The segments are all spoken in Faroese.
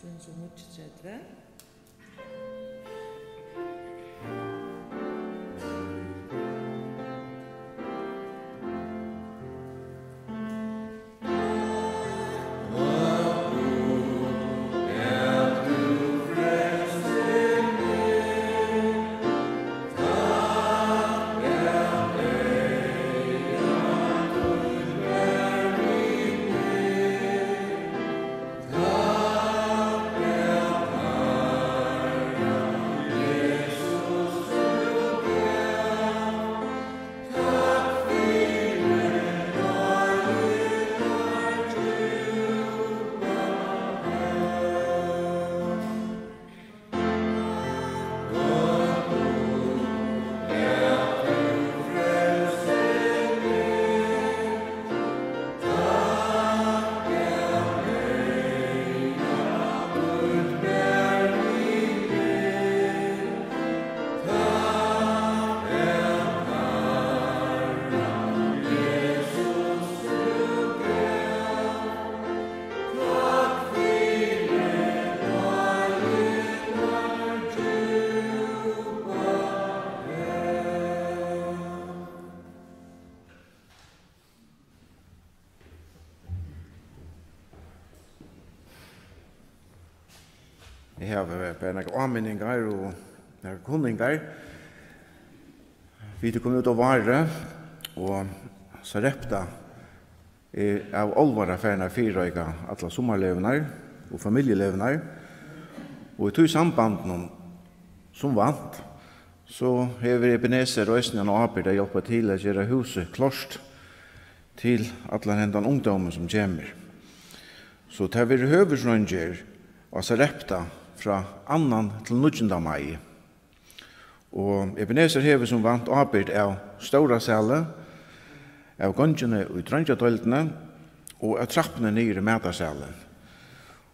339. Jeg har bare noen anminninger og noen kunninger. Vi kom ut av vare, og Sarepta av allvara færna fyrrøyga alle sommerlevene og familielevene. Og i tog sambanden som vant, så har Ebenezer og Østnen og Abir hjulpet til å gjøre huset klart til alle hendan ungdommen som kommer. Så det er høversrønger og Sarepta fra 2. til 9. mai. Og Ebenezer hever som vant Abir av stora sale, av gongene og drangedøltene, og av trappene nere i mætasalen.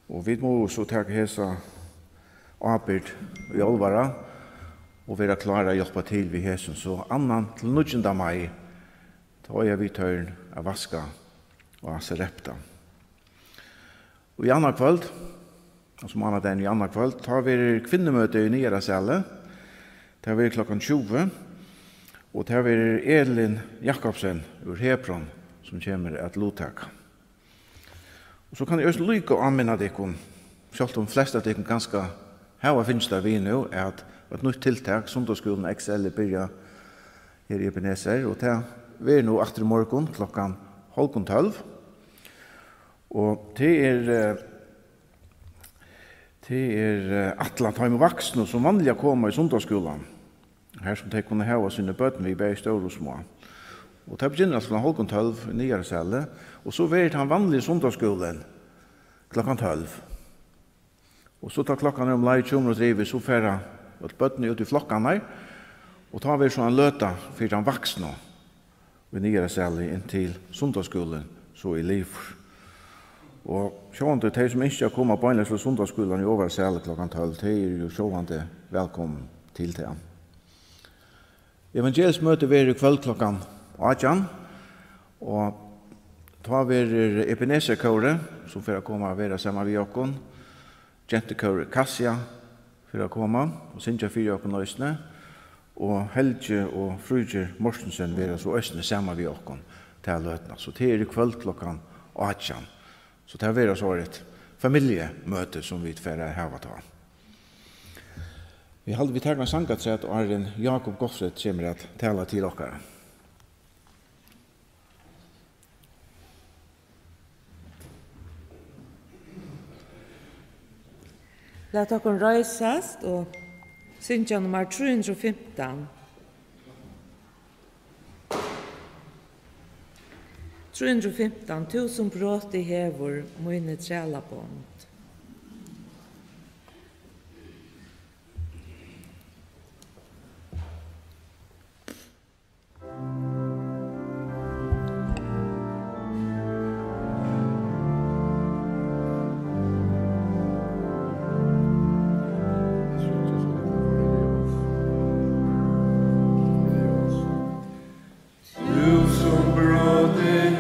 Og vi må så ta hesa Abir i Olvara, og være klare å hjelpe til ved hesen. Så 2. til 9. mai, da vi tørn av vaska og Sarepta. Og i andre kveld, som han hadde i andre kveld, tar vi kvinnemøte i Nyere Sale. Det har vært klokken 20, og det har vært Elin Jakobsen ur Hebron som kommer et lottaka. Og så kan jeg også lykke å anminne dere, selv om flest av dere ganske hava finnes der vi nå, er at et nytt tiltak, Sundagsskolen XL, begynner her i Ebenezer, og det er nå etter morgen klokken 11:30. Og det er Atlantheim og vaksne som vanlig kommer i Sundagsskolen. Her som de kunne hava sine bøten vi bare større og små. Og det begynner altså klokken 11 i Nyere Sale, og så vil han vanlig i Sundagsskolen klokken 12. Og så tar klokken om leie 20 og driver, så færer bøtene ut i flokkene, og tar vi sånn løta for han vaksne i Nyere Sale inn til Sundagsskolen, så i liv. Og sjående de som ikke har kommet på en til Sundagsskolen i Oversæle klokken 12, de er jo sjående velkommen til det. Evangelisk møte vil i kveld klokken 18, og da vil Ebenezer-kåre, som får komme og være sammen med oss, Jentekåre Kassia for å komme, og Sintja for oss nøysene, og Helge og Frugger Morsensen vil så østene sammen med oss til løtene. Så det er i kveld klokken 18. Så det har vært så et familiemøte som vi får hava ta. Vi tar med sangatsett, og Arjen Jakob Goffset kommer at tala til dere. Lat dere reisast og syngja nummer 315. 315, 1000 brot i hevor, mine trælabond. Brother,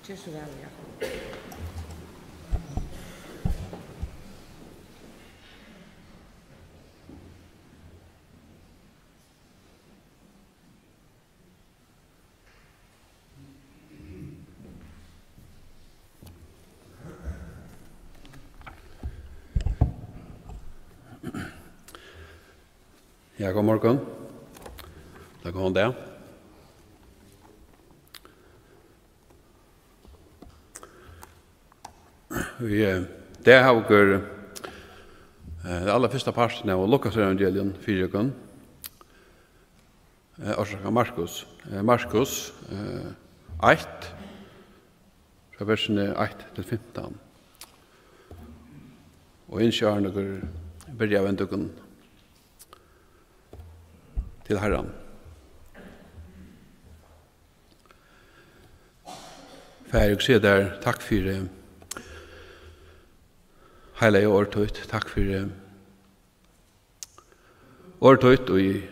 Gjør så vel, ja. Ja, god morgen. Da går han der. Det har vi det aller første parten av Lukas evangelien 4 uken. Orsaka Markus. Markus 1, fra versene 1 til 15. Og innkjøren dere begynner av en dukken til Herren. Fær jeg sier der, takk for hele årtøyt, takk for årtøyt og i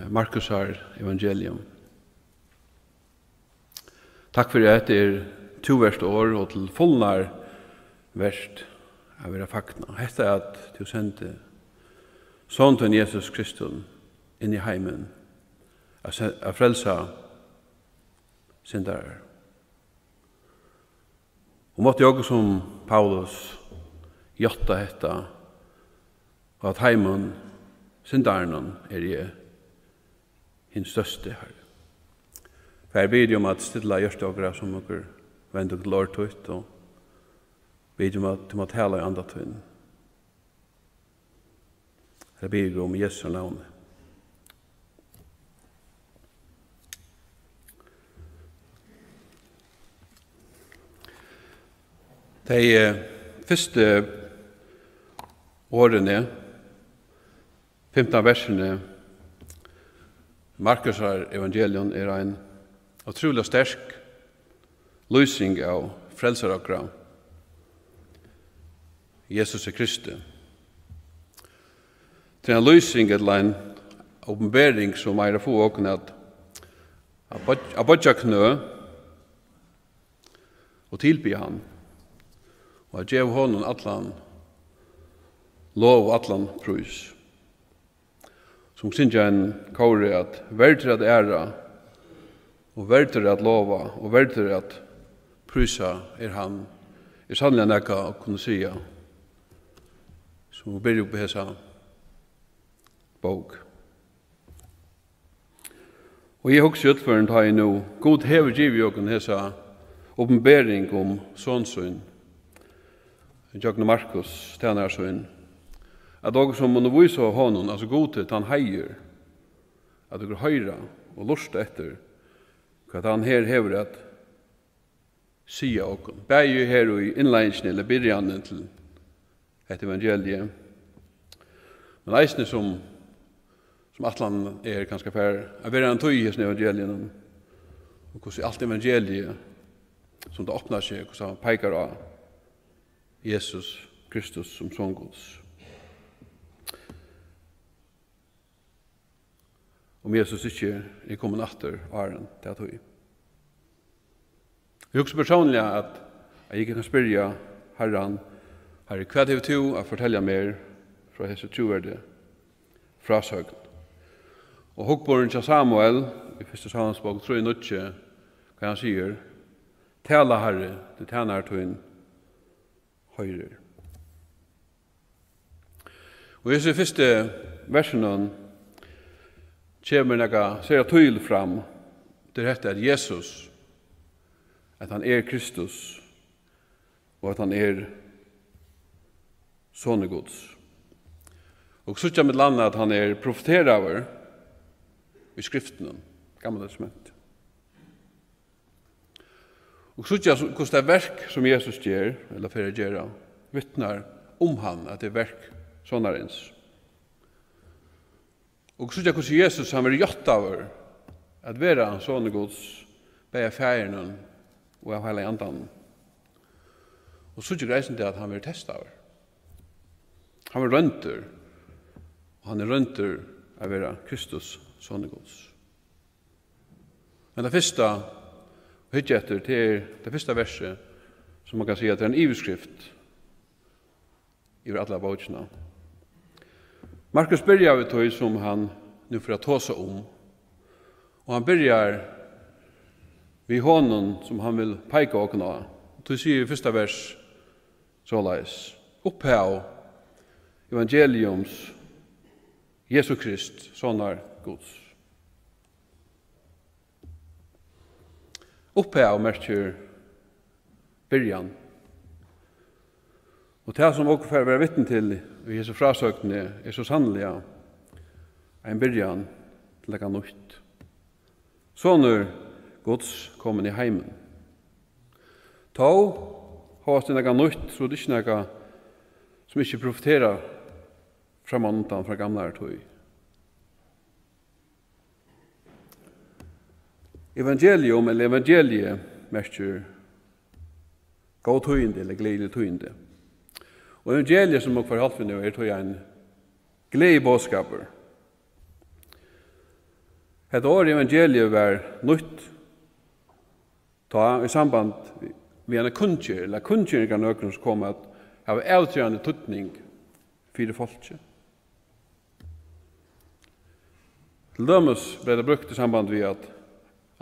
Markus evangelium. Takk for at det 2 verste år og til fullnar verst av være fakna. Hette at du sendte sånn til Jesus Kristus inn i heimen, av frelsa syndere. Og måtte jeg som Paulus gjotta hetta, og at heimen synderen jeg hins største her. For jeg beder om at stilla gjørst dere som dere vender til årtøyt, og beder om at du må tale i andre tøyne. Jeg beder om Jesu navn. De første årene, 15 versene, Markus evangelion en utrolig sterk lysing av frelserakra Jesus Kristi. Det en lysing eller en åpenbering som er få åkne at bodja knø og tilby han og at gjev honom atlan lov og atlan prus. Som synger en kåre at verder at æra og verder at lova og verder at prusa han sannelig nekka å kunne sia som ber jo på hesa bok. Og jeg husker utføren tar jeg nå god hever giv jo kun hesa åpenbering om sånsyn Jøgne Markus, tænarsøyn, at dere som underviser av honom, altså godhet, han heier, at dere høyre og lurste etter hva han her hever at sia okkom. Begge her i innleggen eller byrjanen til et evangelie. Men eisne som atlan ganske fær, være en tøy i hessen evangelien, og hvordan alt evangelie som det åpner seg, hvordan han peikar av Jesus Kristus som sånn Guds. Om Jesus ikke kommet atter åren til at høy. Jeg husker personlig at jeg ikke kan spørre Herren, Herre, hva er det å fortelle mer fra hese troverde frasøgn? Og hukkboren til Samuel, i 1. Samuels bok, tror jeg nødje, hva han sier, tala Herre, det tjener tøyen, høyrer. Og i disse første versene kommer noe ser tydelig fram til dette at Jesus, at han Kristus, og at han sånne Guds. Og så kommer det landet at han profeteraver i skriften, gamle testament. Og så hvordan det verk som Jesus gjør, eller for å gjøre, vittnar om han at det verk sånnerens. Og så hvordan Jesus han vil gjort av at være sånne Guds, be færen og av hele andan. Og så reisen til at han vil teste av. Han vil rønter, og han rønter av å være Kristus sånne Guds. Men det første hyggja etter til det første verset, som man kan si at det er en iveskrift i alla bøkene. Markus byrjar vi tog som han nu får ta seg om, og han byrjar vi honom som han vil peika åkna. Du sier i første vers såleis, opphav evangeliums Jesu Krist, sånnar Guds. Opphav merker byrjan. Og det som også får være vittne til i Jesu frasøkene er så sannelig en byrjan til å nytt. Sånner Guds kommen i heimen. Ta har det noe nytt, så det er ikke noe som ikke profiterer framantan fra gamle tog. Evangelium eller evangelie merker god tøyende eller gledelig tøyende. Og evangeliet som dere får halvt for nå er tog en glede bådskaper. Et år evangeliet var nytt ta i samband med en kunnskjer, eller kunnskjer kan nøkken som kom at av avtrykende tuttning for det folket. Til dømes ble det brukt i samband med at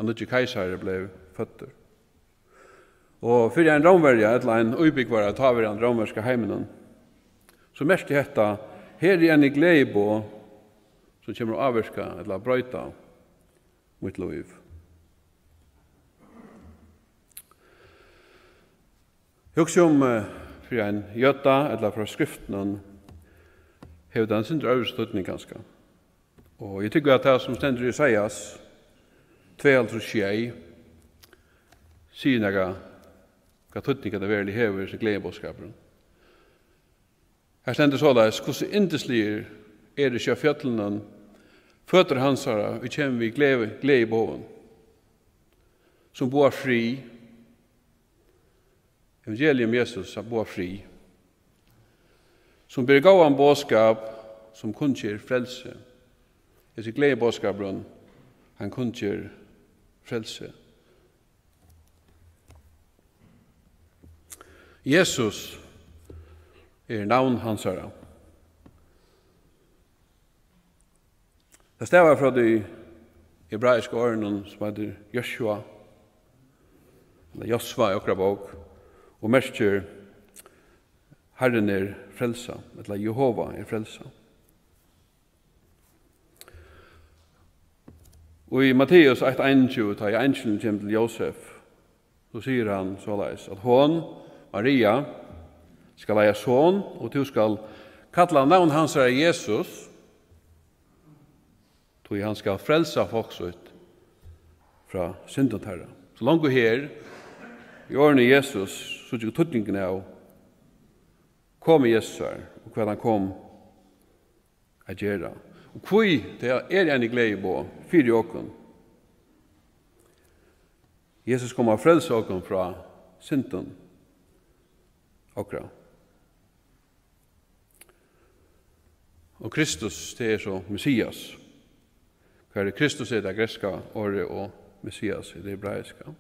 han ikke keiser ble føtter. Og for en romverja, eller en ubyggvare, at har vi en romverska heimenen, så mest i dette, her er en i gleibo som kommer å avvirka, eller brøyta mot liv. Husk om for en jøtta, eller fra skriften, har den sin drøvstutning ganske. Og jeg tykker at det som stender i Isaias, 2:6, sier noe hva tutninga det verlig hever sin gledebådskapen. Her stender såleis, hvordan indeslige er det ikke av fjøtlene, føtter hansara, vi kommer vi glede i båden, som bor fri. Evangelium Jesus bor fri, som ber gå en bådskap som kunnskjer frelse. Disse glede bådskapen, han kunnskjer frelse. Jesus er navn hansara. Det stavar fra de hebraiske årene som heter Joshua, eller Josva i okra bok, og merker Herren er frelsa, eller Jehova er frelsa. Og i Matteus 1:21, da i angelen kommer til Josef, så sier han såleis, at hon, Maria, skal leie son, og du skal kalla navn hans er Jesus, tog han skal frelsa folks ut fra synden herre. Så langt her, i årene Jesus, så ikke tuttningen av kom Jesus her, og hva han kom a gjøre. Og hva det er en glede på, fire åkken. Jesus kom a frelsa åkken fra synden okra. Og Kristus, det er så Messias. Hva er Kristus er det greska året, og Messias er det hebraiska.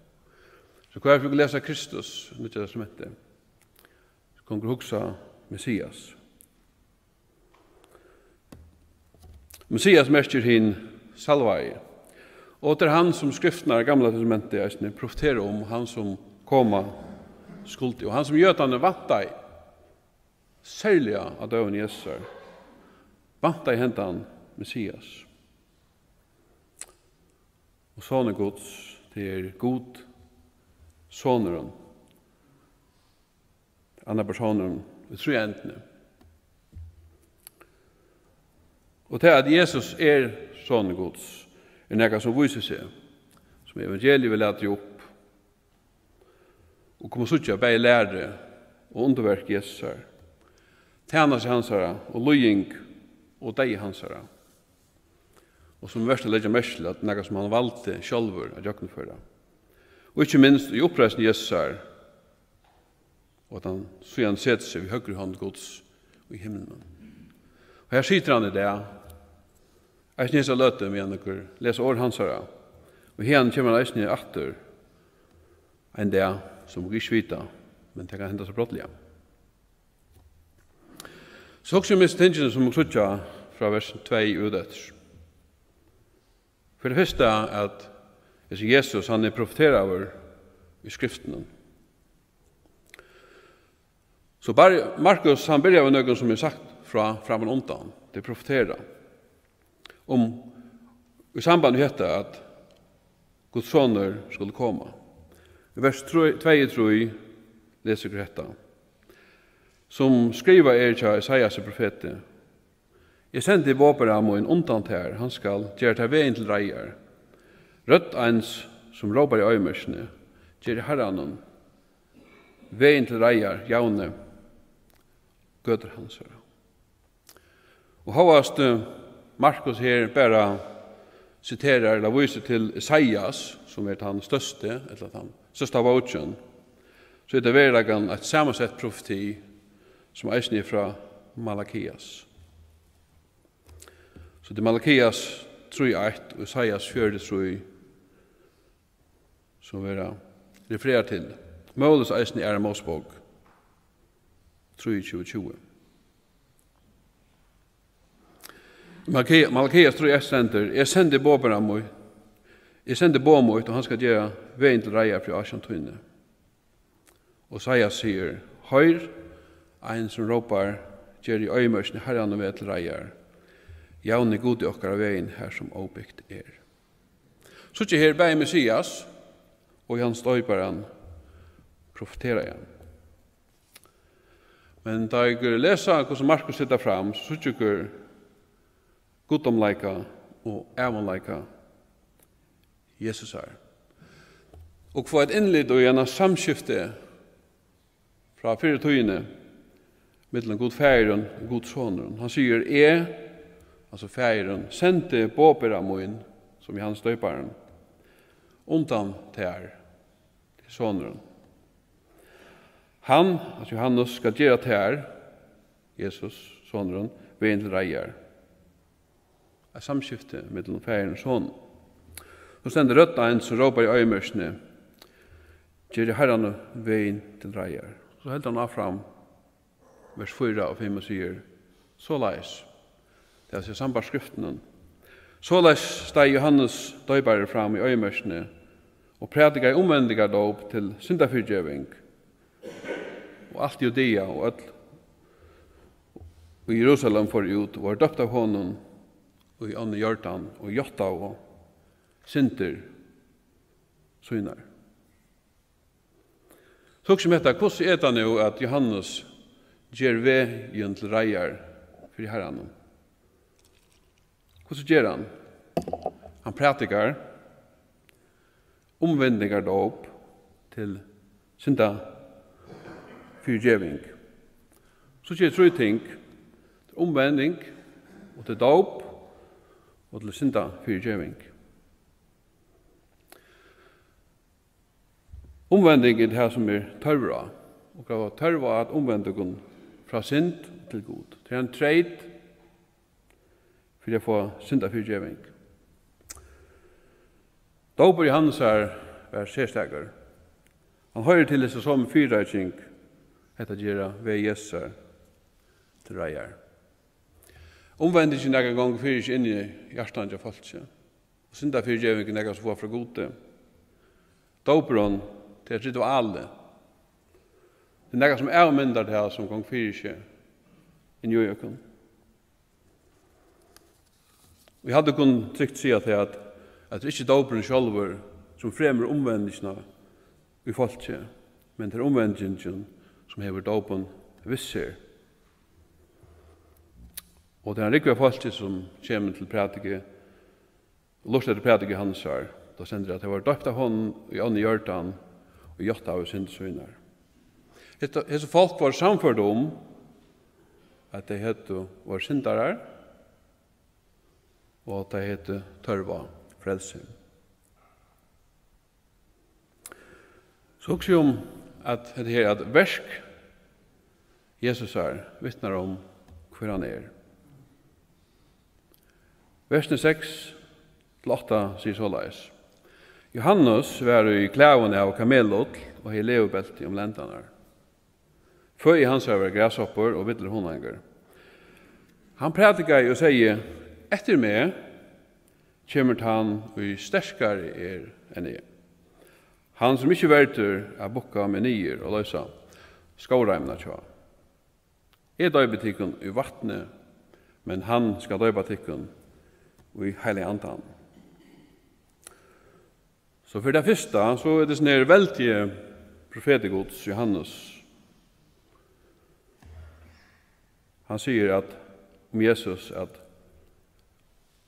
Så hva er for å lese Kristus, Nytt Testamentet, så kan du huske Messias. Messias merker hin salvai. Og det er han som skriftene i Gamla Testamentet profeterer om, han som koma skuldig, og han som gjør at han er vant deg, særlig av døven Jesus, vant deg hentan Messias. Og sånne Guds, det er god soneren, andre personer, vi tror jeg endene. Og til at Jesus er sånne Guds, er noe som viser seg, som evangeliet vil lete opp, og kommer suttja bei lære og underverk Jesus her, tjena seg hansara, og løying og deg hansara, og som verst å legge mersel at noe som han valgte sjálfur å gjøkneføre. Og ikke minst i oppreisen Jesus her, og at han så han setter seg ved høyre hånd Guds og i himmelen. Og her sitter han i det, eisen hesa løte med han dere leser år hansara, og her kommer han eisen i atter, en dag som vi ikke vet, men det kan hende så brottelig. Så også med tingene som vi slutter fra vers 2 ut etter. For det første at Jesus han er profeterer over i skriften. Så bare Markus han begynner med noe som er sagt fra framan undan, det profeterer i samband med dette at Guds soner skulle komme. I vers 2-3 leser vi dette. Som skriver til Isaias profete. Jeg sendte våpere må en undan til han skal gjøre til veien til reier. Rødt ens som råper i øymersene, gjør herren veien til reier, jaune, gøter hans her. Og hovast Markus her bare citerar eller viser til Isaias, som er den største, eller den største av åkken, så er det verdagen et sammensett profeti som er fra Malakias. Så det er Malakias 3:1 og Isaias 4:3 som vi refererer til. Måles eisen er Mosebok 3:20. Malakias 3:1 sender, jeg sender båberen mot, jeg sender båben mot, og han skal gjøre veien til reier fra Asjantøyne. Og Isaias sier, høyr, en som råper, gjør i øymørsene herren og ved til reier. Javne god i okkara veien her som åbyggt er. Så ikke her bei Messias, og i hans støyparen profeterer jeg. Men da jeg leser hvordan Markus sitter fram, så ikke godomleika og ævonleika Jesus er. Og få et innlitt og gjerne samskifte fra 4 tøyene mellom god færen og god soneren. Han sier, altså færen, sendte båpera moin, som i hans støyparen, undan til soneren. Han, altså Johannes, skal gjøre til Jesus, soneren, veien til reier. Et samskifte mellom færen og sonen. Så stender rødt en som råper i øymørsene, gjør herren veien til reier. Så helt han av fram, vers 4 og 5 og sier, så leis, det er sambar skriften. Så leis steg Johannes døybare fram i øymørsene, og prædika i omvendiga dåp til syndafyrgjøving, og alt Judea og alt i Jerusalem for ut, og var døpt av honom, og i ånden Jordan, og Jotta og synder synar. Så også med dette, hvordan er det nå at Johannes gjør veien til reier for herren? Hvordan gjør han? Han prætikar omvendinger dåp til synda fyrgjøving. Så gjør 3 ting. Til omvending, og til dåp, og til synda fyrgjøving. Omvending er det her som er tørva. Og det var tørva at omvendingen fra synd til god. Det er en trade for å få synda fyrgjøving. Dåper Johannes er særstekker. Han hører til disse som fyrreiking etter å gjøre ved Jesus til reier. Omvendingen er en gang fyrir ikke inn i hjertan av folk. Og synda fyrgjøvingen er som får fra gode. Dåperen til et rituale. Det er noe som er mindre til som gang fyrir ikke inn i jøkken. Vi hadde kun trygt si at det er ikke dåperen selv som fremmer omvendingen i folket, men det er omvendingen som hever dåpen visser. Og det er en riktig folket som kommer til prædike, og lort etter prædike hans her, da sender at det var døpt av hånden i ånden i Jordan, og Jotta av syndsøyner. Hese folk var samført om at de hette var syndere, og at de hette tørva frelse. Så også om at det her at versk Jesus er vittnar om hvor han er. Versene 6-8 sier så leis. Johannes var i klæven av kamelot og i leobelti om lentanar. Føy hans var græshopper og vittler hundanger. Han prædikar og sier, etter meg kommer han og sterskare enn jeg. Han som ikke verter er bukka med nyer og løsa skåreimna tja. Jeg døyber tikkun i vattnet, men han skal døyba tikkun i heilig andan. Så for det første så er det sånn her veldige profetigods Johannes. Han sier at om Jesus at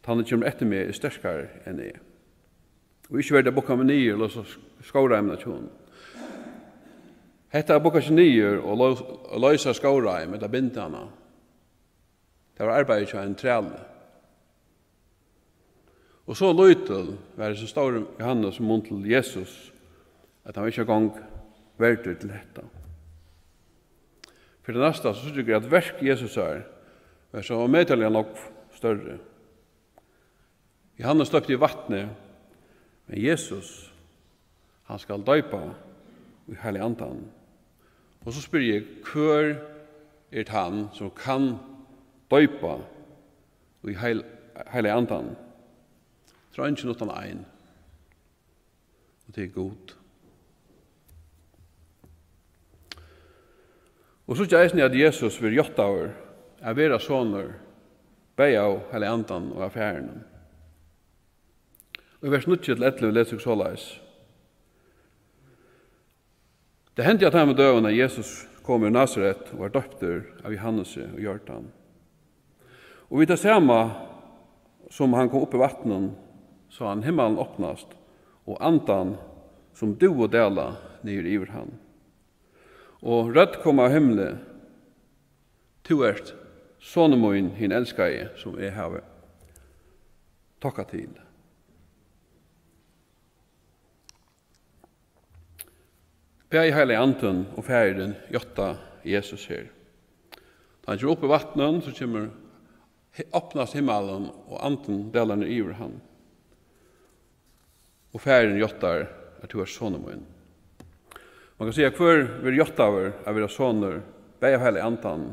han kommer etter meg er sterskere enn jeg. Og ikke verdt å boka med nyer og skåreimna tjoen. Hetta boka ikke nyer og løsa skåreim etter bindana. Det var arbeidet til en træle. Og så løytel var det så stor Johannes som mot til Jesus at han ikke gang verter til dette. For det neste så synes jeg at verk Jesus er så medtallig nok større. Johannes støpte i vattnet, men Jesus han skal døypa i heilig andan. Og så spyr jeg, hvor er det han som kan døypa i heilig andan? Tror ikke noe annet ein. Og det er godt. Og så er det at Jesus vil gjøre over å være sånner bei av hele andan og affæren. Og i vers 9-11 leser jeg så leis. Det hendte at han med døven at Jesus kom i Nazaret og var døpter av Johannes og Jordan. Og vi tar samme som han kom opp i vattnet så han himmelen åpnast, og andan som du og dela nere iver han. Og rødt kom av himmelen, to sånne min hin elskar som jeg har takka til. Bæg i heilig anden og færen gjøtta Jesus her. Da han kommer opp i vattnet, så kommer åpnast himmelen, og anden delar nere iver han. Og færen gjøttar at du er sånne min. Man kan si at hver vil gjøttaver er vil ha sånner, bæg av heilig andan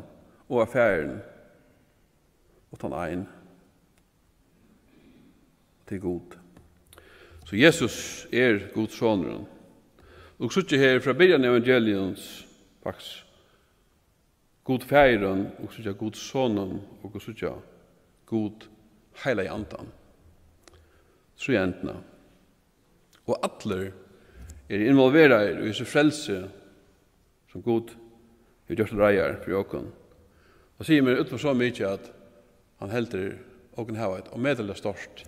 og av færen, og tann ein. Det er god. Så Jesus er god sånneren. Og så ikke her fra byrjan evangeliens faktisk god færen, og så ikke god sånnen, og så ikke god heilig andan. Så er endene. Og atler er involverade i så frelse som god har gjort reier for åkken. Og sier meg utfor så mye at han helter åkken her og meddelig størst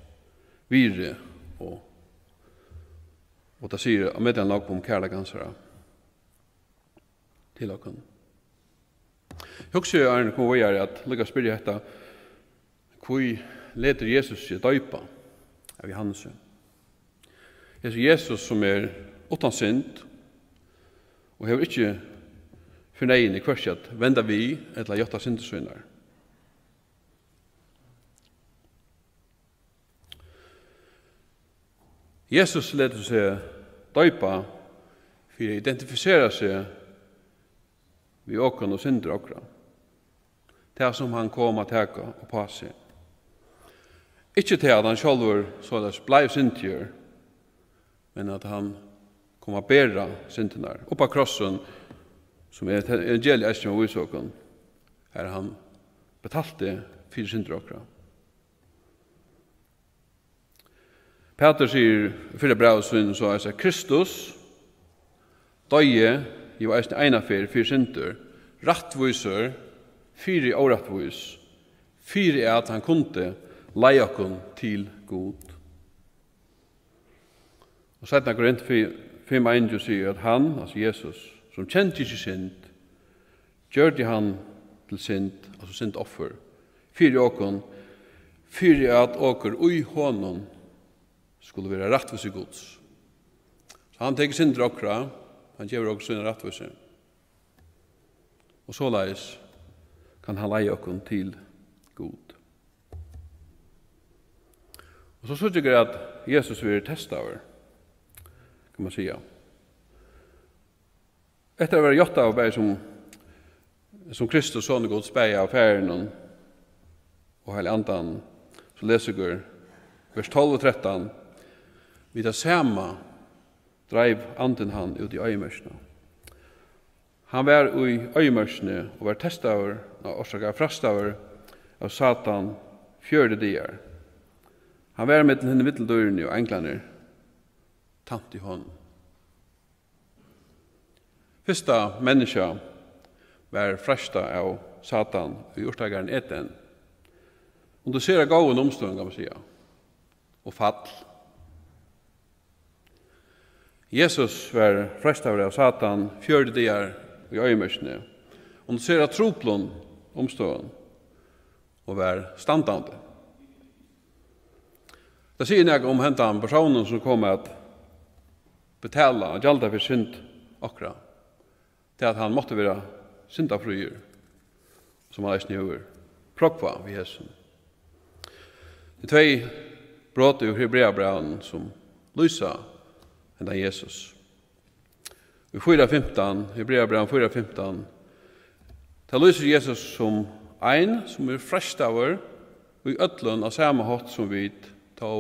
vire og det sier og meddelig nok om kærlegansere til åkken. Jeg husker Arne kom å gjøre at lykke å spørre dette hvor leder Jesus seg døypa av Johannes. Jesus som er utan synd og har ikke fornøyen i hverst at venda vi eller gjøtta syndesøyner. Jesus leder seg døypa for å identifisere seg vi åkken og synder åkra. Det som han kom å teka og på seg. Ikke til at han selv så blei syndgjør, men at han kom å bæra syndene oppa krossen, som er et evangeliet som er visåken, her han betalte 4 synder åkra. Peter sier i 4 brevsvinn så er Kristus døye i var eisne einafer 4 synder, rattviser 4 årattvis, 4 er at han kunde leie okken til god. Og sedan går inn 5:1 sier at han, altså Jesus, som kjente ikke synd, gjør det han til synd, altså syndoffer, 4 åkken, 4 at åker ui hånden skulle være rettvis i gods. Så han teker synder åkra, han gjør også sin rettvis. Og så leis kan han leie åkken til god. Og så synes jeg at Jesus vil testa over. kan man säga. Efter att vara jotta av berg som Kristus son Guds berg av färgen och hela andan, så läser vi vers 12 och 13. Vid det samma drev anden han ut i øyemørsene. Han var i øyemørsene og var testaver og orsaka frastaver av Satan 4 dager. Han var med henne middeldørene og englene tant i hånd. Fyrsta menneska var frasta av Satan i urtagaren Eden. Og du ser gåen omstånd, kan man säga, og fall. Jesus var frestad av Satan 4 dagar i øyemørsene. Og du ser troplon omstånd og var standande. Det sier jeg om hentan personen som kom at betala og gjalda for synd akkurat. Til at han måtte være syndafryer, som han eisne gjør, prokva ved hessen. Det tvei brot i Hebreabraun som lysa enda Jesus. I 4.15, Hebreabraun 4.15, ta lyser Jesus som ein som frestaver og i ødlun av samme hatt som vi ta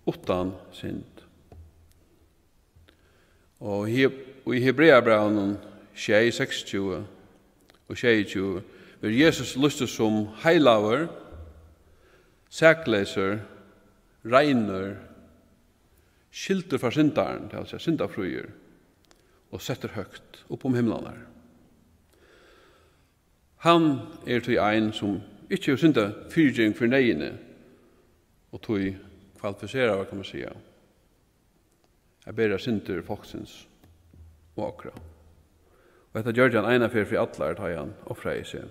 utan synd. Og i Hebreabraun 6.26 og 26 vil Jesus lyste som heilaver, sækleser, regner, skilter fra syndaren, det altså syndafrøyer, og setter høgt opp om himmelene. Han til ein som ikke er synda fyrgjeng for negene, og tog kvalifiserer, kan man säga. Jeg ber synder folksins og akra. Og dette gjør han ena for atler, tar han offra i seg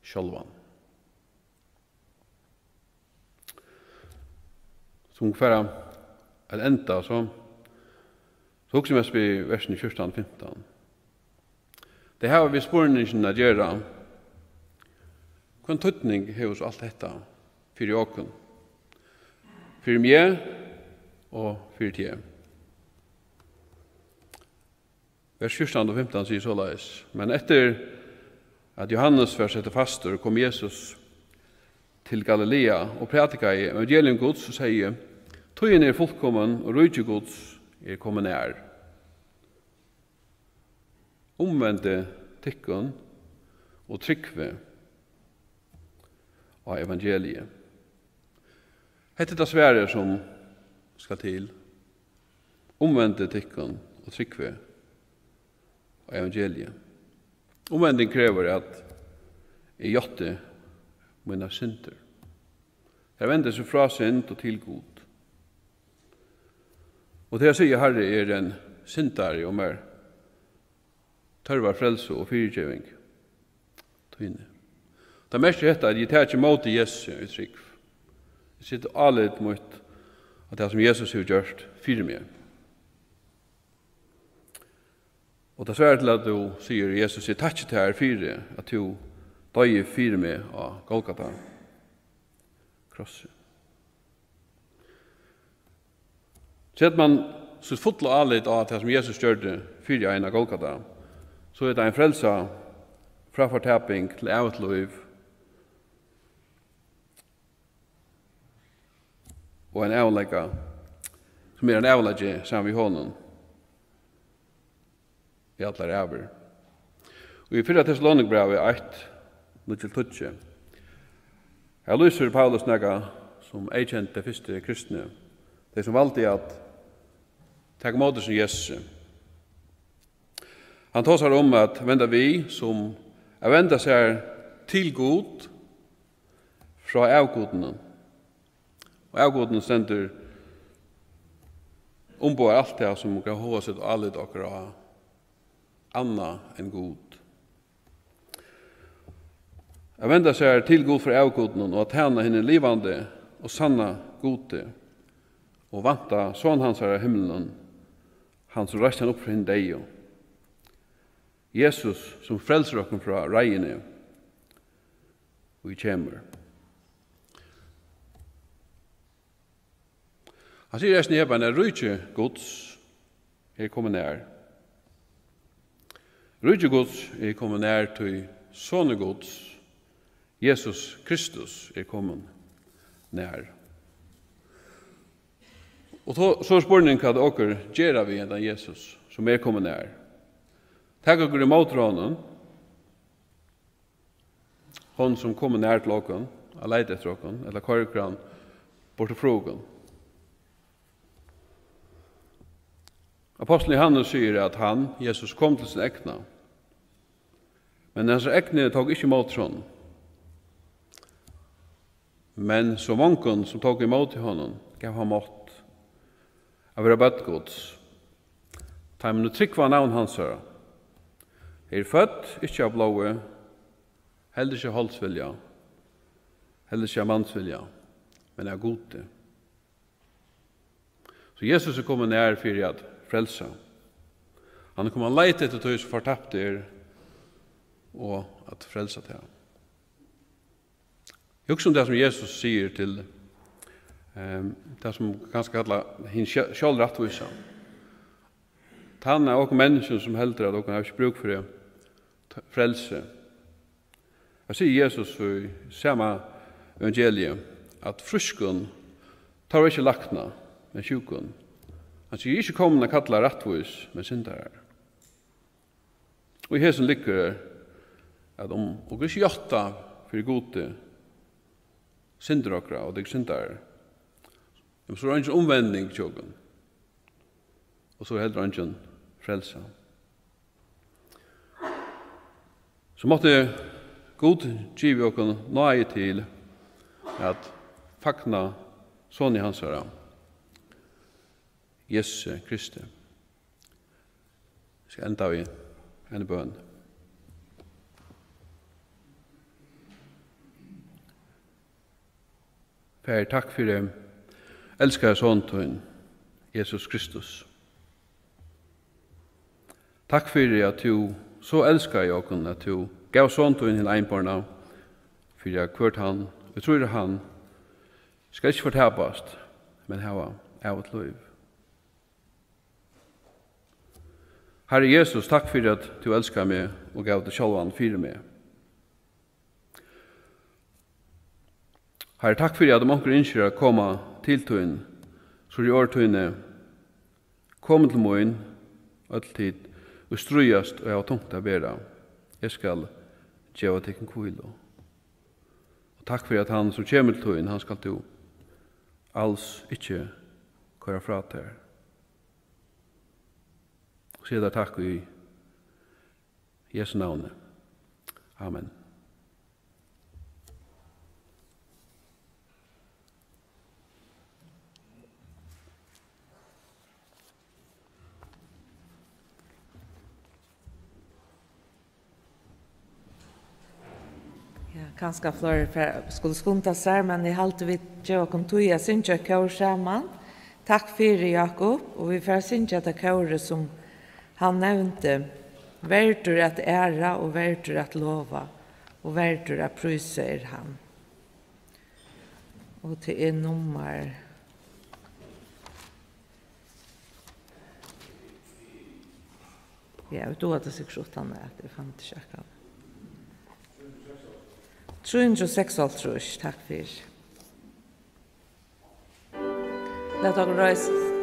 sjølvan. Som kværa at enda, så også mest i versen 14-15. Det her vi spårningen å gjøre. Hvilken tøtning har oss alt dette for åken? For meg og for tje. Vers 14-15 sier så leis. Men etter at Johannes var sett fastor, kom Jesus til Galilea og pratika i evangelium Guds og sier, tøyen er fullkommen og rydtje Guds er kommet nær. Omvendte tykken og tryggve av evangeliet. Hette det svære som skal til. Omvendte tykken og tryggve av evangeliet. Omvending krever at jeg gjøtte mine synder. Jeg vender seg fra synd og til god. Og det jeg sier Herre er en syndare og mer tørvar frelse og fyrtjøving. Det mest er at jeg tar ikke mot Jesus i trygg. Jeg sitter alle mot at det som Jesus har gjort fyrir meg. Og det svært til at du sier Jesus, jeg tar ikke til her fyrir at du døg fyrir meg av Golgata krosset. Så at man så fotler alle av det som Jesus gjør det fyrir en av Golgata, så er det en frelsa fra fortaping til avutliv og en avlegga som er en avlegge sammen med honom i alle ræver. Og i 4. Thessalonikbrevet 1:9-12 her lyser Paulus nega som eikjent det første kristne, de som valgte at ta imot som Jesus. Han tåsar om at venda vi som er venda seg til god fra avgodene. Og avgodene stender ombår alt det som kan hova sitt alle dere anna enn god. Jeg venda seg til god fra avgodene og at henne henne livande og sanna gode og vanta sånn hans er himmelen, han som reiste han opp for henne deg. Jesus som frelser oss fra reiene og i kjemmer. Han sier resten i Hebrein er rydtje Guds kommet nær. Rydtje Guds kommet nær til Sone Guds, Jesus Kristus kommet nær. Og så spørningen hva dere gjør vi enn Jesus som kommet nær. Takk dere imot rånen, hon som kommer nær til dere, og leter etter dere, eller kører han bort til frågen. Apostelen Johannes sier at han, Jesus, kom til sin ekna, men hans ekne tog ikke imot sånn. Men så mange som tog imot til honom, gav han mått av være bøttgods. Ta men trykva navn hans her. Født, ikke av blåe, heller ikke holdsvilja, heller ikke mannsvilja, men av gode. Så Jesus kommet nær for at frelsa. Han kommer leite etter tog som fortapt og at frelsa til ham. Jeg husker om det som Jesus sier til det som ganske kallar hinn sjálv rattvisa. Han og mennesken som heldur at dere har ikke bruk for det frelse. Jeg sier Jesus i samme evangeliet at fruskun tar ikke lakna, men sjukun. Han sier ikke kommen å kalla rattvis, men syndare. Og i hesen ligger at om og ikke gjøtta for gode syndere og det syndare, så er det ikke omvending til jobben. Og så er det heller ikke frelsa. Så måtte God give oss nøye til at fakna sånn i hans herre, Jesus Kristi. Vi skal enda vi en bønn. Fær, takk for det. Elskar sånn til Jesus Kristus. Takk for det at du så elskar jeg åkken, at du gav sånn til henne einbarna, for jeg kvart han, vi tror han skal ikke fortapast, men hava av et liv. Herre Jesus, takk for at du elskar meg og gav det sjálvan fyrir meg. Herre, takk for at om onker innskjer å komme til tøyen, så i årtøyene kom til møyen, alltid, og strøyast og jeg har tungt å bære. Jeg skal gjøre til en kvile. Og takk for at han som kommer til tøyen, han skal til alls ikke køre fra til. Og sier deg takk i Jesu navn. Amen. Kanskje flere skulle skunta seg, men jeg halte vi til å komme til å synge kjør sammen. Takk for Jakob, og vi får synge til kjøret som han nevnte. Verdur at æra og verdur at lova, og verdur at pryser han. Og til nummer... Ja, og da hadde jeg sikkert skjøtt han det fant ikke akkurat. 306, takk for. La dere reise.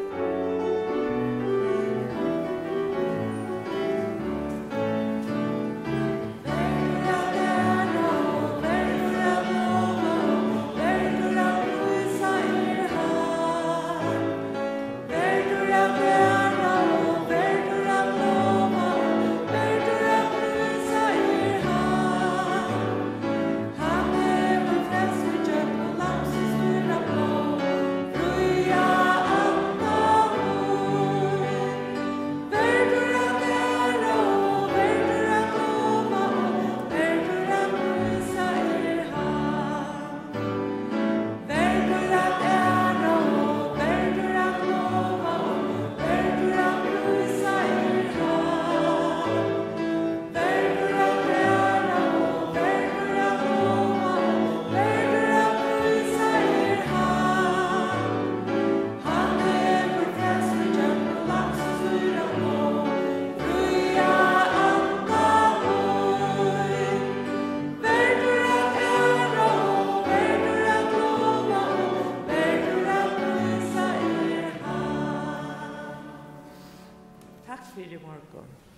for i morgen.